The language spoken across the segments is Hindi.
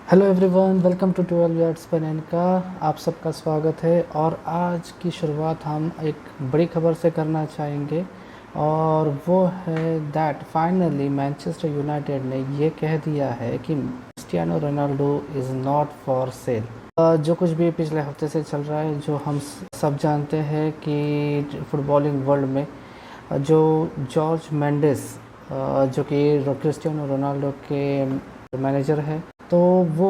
Hello everyone, welcome to 12 yards पर इनका आप सबका स्वागत है। और आज की शुरुआत हम एक बड़ी खबर से करना चाहेंगे और वो है दैट फाइनली मैनचेस्टर यूनाइटेड ने ये कह दिया है कि Cristiano Ronaldo is not for sale. जो कुछ भी पिछले हफ्ते से चल रहा है, जो हम सब जानते हैं कि फुटबॉलिंग वर्ल्ड में जो जॉर्ज मेंडिस जो कि क्रिस्टियानो रोनाल्डो के मैनेजर है, तो वो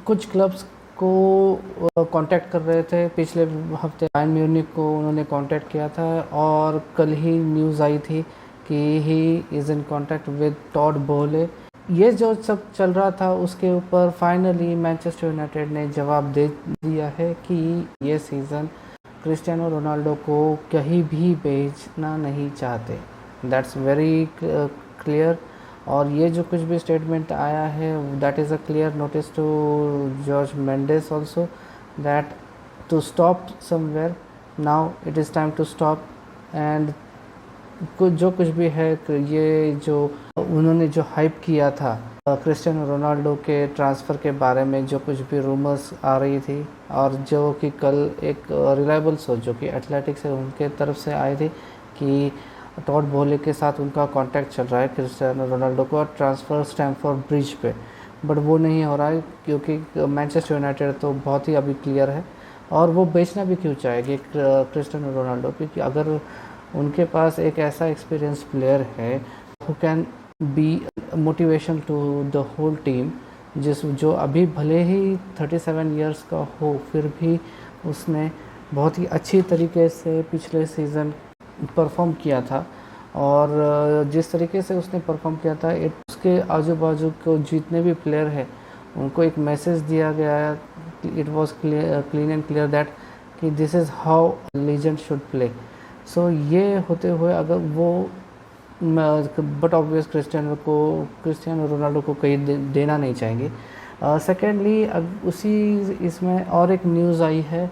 कुछ क्लब्स को कांटेक्ट कर रहे थे। पिछले हफ्ते बायर्न म्यूनिख को उन्होंने कांटेक्ट किया था और कल ही न्यूज़ आई थी कि he is in contact with Todd Boehly. ये जो सब चल रहा था उसके ऊपर फाइनली मैनचेस्टर यूनाइटेड ने जवाब दे दिया है कि ये सीज़न क्रिस्टियानो रोनाल्डो को कहीं भी बेचना नहीं चाहते। That's very clear. और ये जो कुछ भी स्टेटमेंट आया है, that is a clear notice to Jorge Mendes also that to stop somewhere, now it is time to stop. And कुछ जो कुछ भी है, ये जो उन्होंने जो हाइप किया था क्रिस्टियानो रोनाल्डो के ट्रांसफ़र के बारे में, जो कुछ भी रूमर्स आ रही थी और जो कि कल एक रिलायबल सोर्स जो कि एथलेटिक्स है उनके तरफ से आई थी कि टॉड बोहले के साथ उनका कांटेक्ट चल रहा है क्रिस्टियानो रोनाल्डो को ट्रांसफ़र स्टैम्फोर्ड ब्रिज पे। बट वो नहीं हो रहा है क्योंकि मैनचेस्टर यूनाइटेड तो बहुत ही अभी क्लियर है और वो बेचना भी क्यों चाहेगी क्रिस्टियानो रोनाल्डो, क्योंकि अगर उनके पास एक ऐसा एक्सपीरियंस प्लेयर है who can be motivation to the whole team, जो अभी भले ही 37 इयर्स का हो फिर भी उसने बहुत ही अच्छी तरीके से पिछले सीज़न परफॉर्म किया था। और जिस तरीके से उसने परफॉर्म किया था, उसके आजू बाजू को जितने भी प्लेयर हैं उनको एक मैसेज दिया गया है। It was clean and clear that कि this is how legend should play. So ये होते हुए अगर वो बट ऑब्वियस क्रिस्टियानो रोनाल्डो को कहीं देना नहीं चाहेंगे। सेकेंडली उसी इसमें और एक न्यूज़ आई है,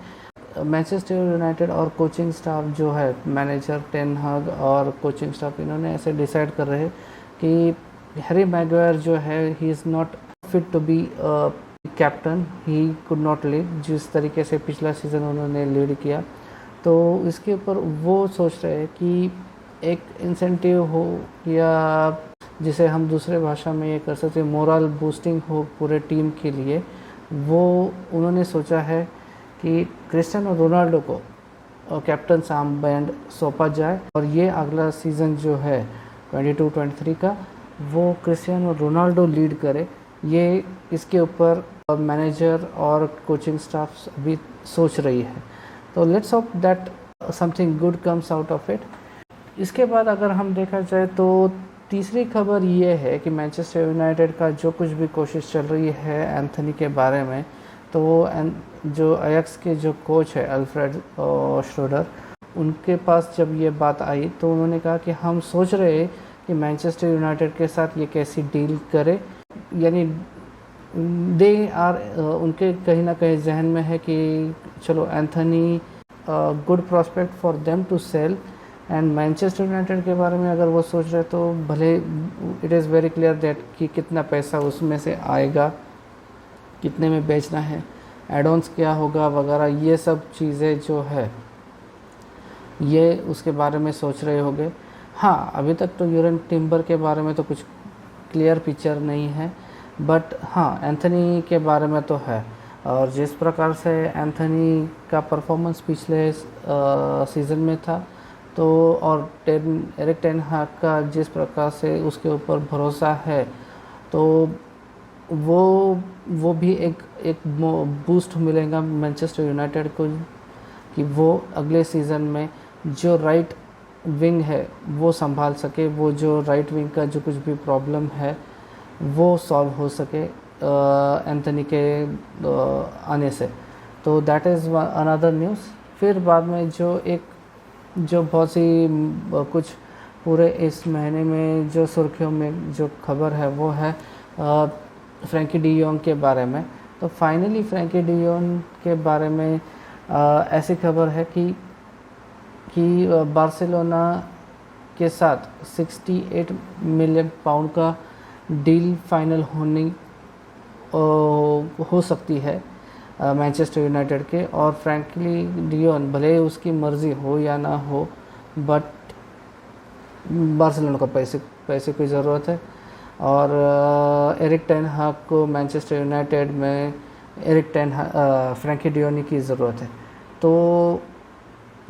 मैनचेस्टर यूनाइटेड और कोचिंग स्टाफ जो है, मैनेजर टेन हाग और कोचिंग स्टाफ, इन्होंने ऐसे डिसाइड कर रहे हैं कि हैरी मैगवायर जो है he is not fit to be captain, he could not lead जिस तरीके से पिछला सीज़न उन्होंने लीड किया। तो इसके ऊपर वो सोच रहे हैं कि एक इंसेंटिव हो या जिसे हम दूसरे भाषा में ये कर सकते हैं मोरल बूस्टिंग हो पूरे टीम के लिए, वो उन्होंने सोचा है कि क्रिस्टियानो रोनाल्डो को कैप्टन आर्म बैंड सौंपा जाए और ये अगला सीज़न जो है 22-23 का वो क्रिस्टियानो रोनाल्डो लीड करे। ये इसके ऊपर मैनेजर और कोचिंग स्टाफ अभी सोच रही है। तो let's hope that something good comes out of it. इसके बाद अगर हम देखा जाए तो तीसरी खबर ये है कि मैनचेस्टर यूनाइटेड का जो कुछ भी कोशिश चल रही है एंथनी के बारे में, तो वो जो अयक्स के जो कोच है अल्फ्रेड श्रोडर, उनके पास जब ये बात आई तो उन्होंने कहा कि हम सोच रहे हैं कि मैनचेस्टर यूनाइटेड के साथ ये कैसी डील करे। यानी दे आर उनके कहीं ना कहीं जहन में है कि चलो Anthony good prospect for them to sell. And Manchester United के बारे में अगर वो सोच रहे तो भले it is very clear that कि कितना पैसा उसमें से आएगा, कितने में बेचना है, एडॉन्स क्या होगा वगैरह, ये सब चीज़ें जो है ये उसके बारे में सोच रहे होंगे। हाँ, अभी तक तो यूरेन टिम्बर के बारे में तो कुछ क्लियर पिक्चर नहीं है, बट हाँ एंथनी के बारे में तो है। और जिस प्रकार से एंथनी का परफॉर्मेंस पिछले सीज़न में था, तो और एरिक टेन हाग का जिस प्रकार से उसके ऊपर भरोसा है, तो वो भी एक बूस्ट मिलेगा मैनचेस्टर यूनाइटेड को कि वो अगले सीज़न में जो राइट विंग है वो संभाल सके, वो जो राइट विंग का जो कुछ भी प्रॉब्लम है वो सॉल्व हो सके एंथनी के आने से। तो दैट इज़ अनदर न्यूज़। फिर बाद में जो बहुत सी कुछ पूरे इस महीने में जो सुर्खियों में जो खबर है वो है फ्रैंकी डी योंग के बारे में। तो फाइनली फ्रैंकी डी योंग के बारे में ऐसी खबर है कि बार्सिलोना के साथ 68 मिलियन पाउंड का डील फाइनल हो सकती है मैनचेस्टर यूनाइटेड के। और फ्रैंकली डियोन भले ही उसकी मर्ज़ी हो या ना हो, बट बार्सिलोना को पैसे पैसे की ज़रूरत है। और एरिक टेन हाग को मैनचेस्टर यूनाइटेड में फ्रैंकी डियोनी की ज़रूरत है। तो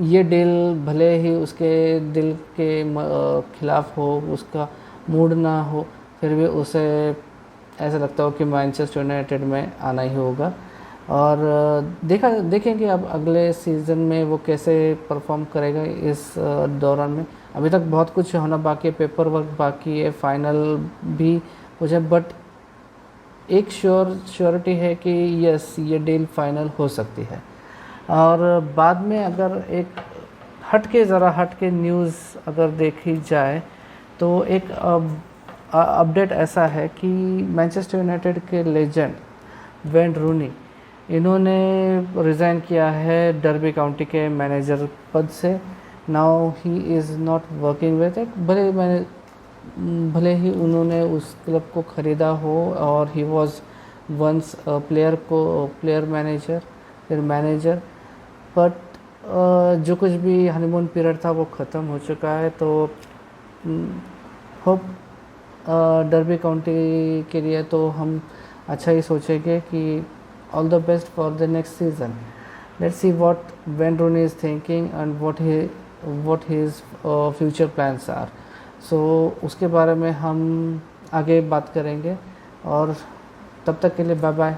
ये डील भले ही उसके दिल के खिलाफ हो, उसका मूड ना हो, फिर भी उसे ऐसा लगता हो कि मैनचेस्टर यूनाइटेड में आना ही होगा। और देखेंगे अब अगले सीज़न में वो कैसे परफॉर्म करेगा इस दौरान में। अभी तक बहुत कुछ होना बाकी है, पेपर वर्क बाकी है, फाइनल भी कुछ है, बट एक श्योरिटी है कि यस, ये डील फाइनल हो सकती है। और बाद में अगर एक ज़रा हट के न्यूज़ अगर देखी जाए तो एक अपडेट ऐसा है कि मैनचेस्टर यूनाइटेड के लेजेंड वेन रूनी, इन्होंने रिज़ाइन किया है डर्बी काउंटी के मैनेजर पद से। Now he is not working with it. भले ही उन्होंने उस क्लब को ख़रीदा हो और he was once player manager, फिर मैनेजर, बट जो कुछ भी हनीमून पीरियड था वो ख़त्म हो चुका है। तो होप डर्बी काउंटी के लिए तो हम अच्छा ही सोचेंगे कि all the best for the next season. Let's see what Wayne Rooney is thinking and what his future plans are. So उसके बारे में हम आगे बात करेंगे। और तब तक के लिए बाय बाय।